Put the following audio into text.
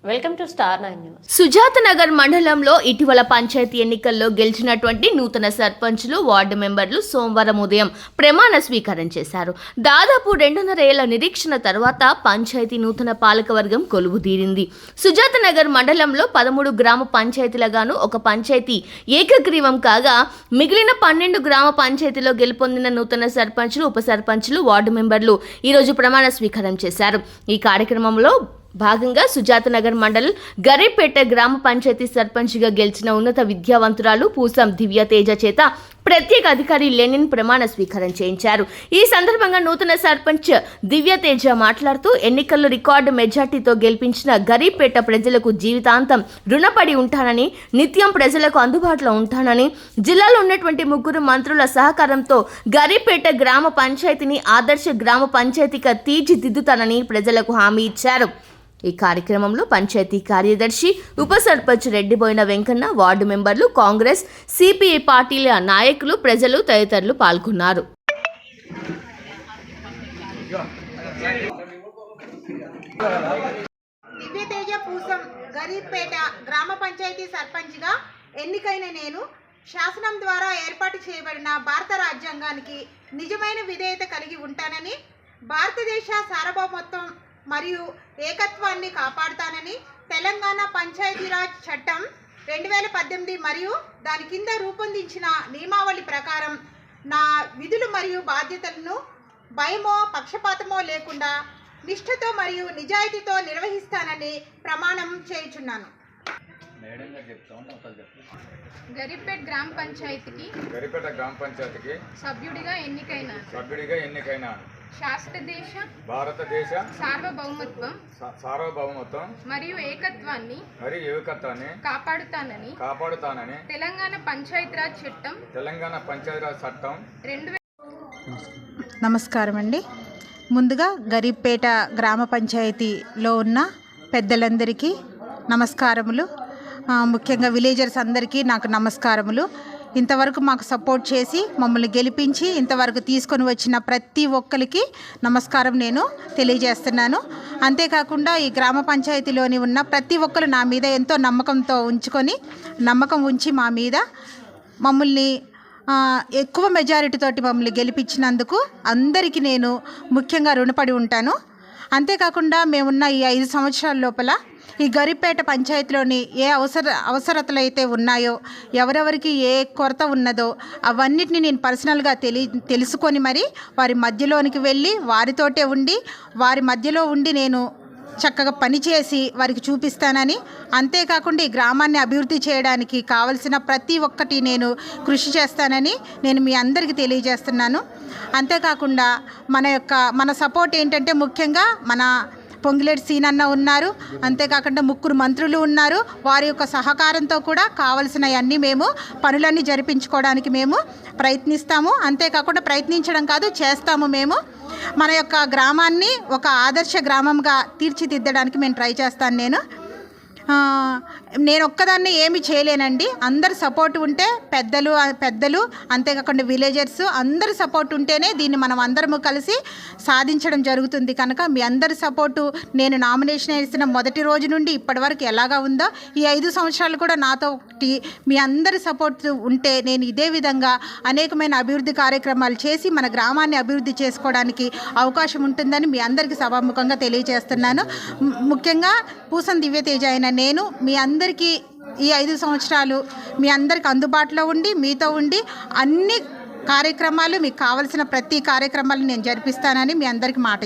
Welcome to star 9 news. Sujatha Nagar మండలంలో ఇటీవల పంచాయతీ ఎన్నికల్లో గెలిచినటువంటి నూతన సర్పంచ్లు, వార్డు మెంబర్లు సోమవారం ఉదయం ప్రమాణ స్వీకారం చేశారు. దాదాపు 2.5 ఏళ్ల నిరీక్షణ తర్వాత పంచాయతీ నూతన పాలకవర్గం కొలువుదీరింది. సుజాత నగర్ మండలంలో 13 గ్రామ పంచాయతీలుగాను ఒక పంచాయతీ ఏకగ్రీవం కాగా మిగిలిన 12 గ్రామ పంచాయతీలో గెలుపొందిన నూతన సర్పంచ్లు, ఉప సర్పంచ్లు, వార్డు మెంబర్లు ఈరోజు ప్రమాణ స్వీకారం చేశారు. ఈ కార్యక్రమంలో భాగంగా సుజాత నగర్ మండల్ గరీపేట గ్రామ పంచాయతీ సర్పంచ్గా గెలిచిన ఉన్నత విద్యావంతురాలు పూసం దివ్యతేజ చేత ప్రత్యేక అధికారి లెనిన్ ప్రమాణ స్వీకారం చేయించారు. ఈ సందర్భంగా నూతన సర్పంచ్ దివ్యతేజ మాట్లాడుతూ ఎన్నికల్లో రికార్డు మెజార్టీతో గెలిపించిన గరీపేట ప్రజలకు జీవితాంతం రుణపడి ఉంటానని, నిత్యం ప్రజలకు అందుబాటులో ఉంటానని, జిల్లాలో ఉన్నటువంటి 3 మంత్రుల సహకారంతో గరీపేట గ్రామ పంచాయతీని ఆదర్శ గ్రామ పంచాయతీగా తీర్చిదిద్దుతానని ప్రజలకు హామీ ఇచ్చారు. ఈ కార్యక్రమంలో పంచాయతీ కార్యదర్శి, ఉప సర్పంచ్ రెడ్డిబోయిన వెంకన్న, వార్డు మెంబర్లు, కాంగ్రెస్, సిపిఐ పార్టీల నాయకులు, ప్రజలు తదితరులు పాల్గొన్నారు. దివ్యతేజ పూసం గరీపేట గ్రామ పంచాయతీ సర్పంచ్గా ఎన్నికైన నేను శాసనం ద్వారా ఏర్పాటు చేయబడిన భారత రాజ్యాంగానికి నిజమైన విధేయత కలిగి ఉంటానని, భారతదేశ సార్వభౌమత్వం మరియు ఏకత్వాన్ని కాపాడుతానని, తెలంగాణ పంచాయతీరాజ్ చట్టం 2018 మరియు దాని కింద రూపొందించిన నియమావళి ప్రకారం నా విధులు మరియు బాధ్యతలను భయమో పక్షపాతమో లేకుండా నిష్ఠతో మరియు నిజాయితీతో నిర్వహిస్తానని ప్రమాణం చేయుచున్నాను. గరీపేట గ్రామ పంచాయతీకి సభ్యుడిగా ఎన్నికైన భారతదేశ సార్వభౌమత్వం మరియు ఏకత్వాన్ని కాపాడుతానని తెలంగాణ పంచాయతీరాజ్ చట్టం 2000 నమస్కారం అండి. ముందుగా గరీపేట గ్రామ పంచాయతీలో ఉన్న పెద్దలందరికీ నమస్కారములు. ముఖ్యంగా విలేజర్స్ అందరికీ నాకు నమస్కారములు. ఇంతవరకు మాకు సపోర్ట్ చేసి మమ్మల్ని గెలిపించి ఇంతవరకు తీసుకొని వచ్చిన ప్రతి ఒక్కరికి నమస్కారం నేను తెలియజేస్తున్నాను. అంతేకాకుండా ఈ గ్రామ పంచాయతీలోని ఉన్న ప్రతి ఒక్కరు నా మీద ఎంతో నమ్మకం ఉంచి మా మీద మమ్మల్ని ఎక్కువ మెజారిటీతోటి మమ్మల్ని గెలిపించినందుకు అందరికీ నేను ముఖ్యంగా రుణపడి ఉంటాను. అంతేకాకుండా మేమున్న ఈ 5 సంవత్సరాల లోపల ఈ గరీపేట పంచాయతీలోని ఏ అవసరతలు అయితే ఉన్నాయో, ఎవరెవరికి ఏ కొరత ఉన్నదో అవన్నిటిని నేను పర్సనల్గా తెలుసుకొని మరి వారి మధ్యలోనికి వెళ్ళి వారి మధ్యలో ఉండి నేను చక్కగా పనిచేసి వారికి చూపిస్తానని, అంతేకాకుండా ఈ గ్రామాన్ని అభివృద్ధి చేయడానికి కావలసిన ప్రతి ఒక్కటి నేను కృషి చేస్తానని నేను మీ అందరికీ తెలియజేస్తున్నాను. అంతేకాకుండా మన సపోర్ట్ ఏంటంటే ముఖ్యంగా మన పొంగిలేటి సీనన్న ఉన్నారు, అంతేకాకుండా 3 మంత్రులు ఉన్నారు. వారి యొక్క సహకారంతో కూడా కావలసినవన్నీ మేము పనులన్నీ జరిపించుకోవడానికి మేము ప్రయత్నిస్తాము. అంతేకాకుండా ప్రయత్నించడం కాదు, చేస్తాము. మేము మన యొక్క గ్రామాన్ని ఒక ఆదర్శ గ్రామంగా తీర్చిదిద్దడానికి మేము ట్రై చేస్తాను. నేను ఒక్కదాన్ని ఏమి చేయలేనండి. అందరు సపోర్ట్ ఉంటే పెద్దలు అంతేకాకుండా విలేజర్స్ అందరి సపోర్ట్ ఉంటేనే దీన్ని మనం అందరము కలిసి సాధించడం జరుగుతుంది. కనుక మీ అందరి సపోర్టు నేను నామినేషన్ వేసిన మొదటి రోజు నుండి ఇప్పటి వరకు ఎలాగా ఉందో ఈ 5 సంవత్సరాలు కూడా నాతో మీ అందరి సపోర్ట్ ఉంటే నేను ఇదే విధంగా అనేకమైన అభివృద్ధి కార్యక్రమాలు చేసి మన గ్రామాన్ని అభివృద్ధి చేసుకోవడానికి అవకాశం ఉంటుందని మీ అందరికీ సభాముఖంగా తెలియజేస్తున్నాను. ముఖ్యంగా పూసం దివ్యతేజ అయిన నేను మీ అందరికీ ఈ 5 సంవత్సరాలు మీ అందరికి అందుబాటులో ఉండి మీతో ఉండి అన్ని కార్యక్రమాలు మీకు కావలసిన ప్రతి కార్యక్రమాలు నేను జరిపిస్తానని మీ అందరికీ మాట